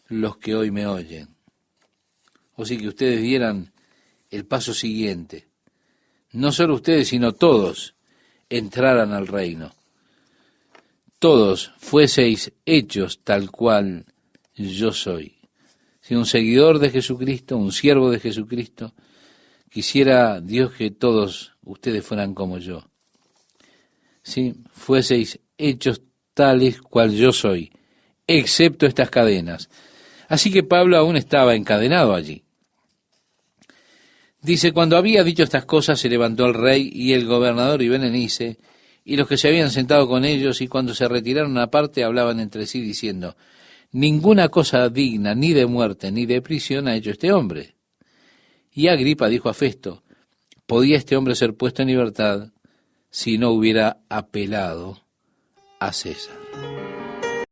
Speaker 1: los que hoy me oyen. O sí que ustedes dieran el paso siguiente. No solo ustedes, sino todos entraran al reino. Todos fueseis hechos tal cual yo soy. Si un seguidor de Jesucristo, un siervo de Jesucristo, quisiera Dios que todos ustedes fueran como yo. Si fueseis hechos tales cual yo soy, excepto estas cadenas. Así que Pablo aún estaba encadenado allí. Dice, cuando había dicho estas cosas, se levantó el rey y el gobernador y Berenice, y los que se habían sentado con ellos, y cuando se retiraron aparte, hablaban entre sí, diciendo, ninguna cosa digna ni de muerte ni de prisión ha hecho este hombre. Y Agripa dijo a Festo, ¿podía este hombre ser puesto en libertad si no hubiera apelado a César?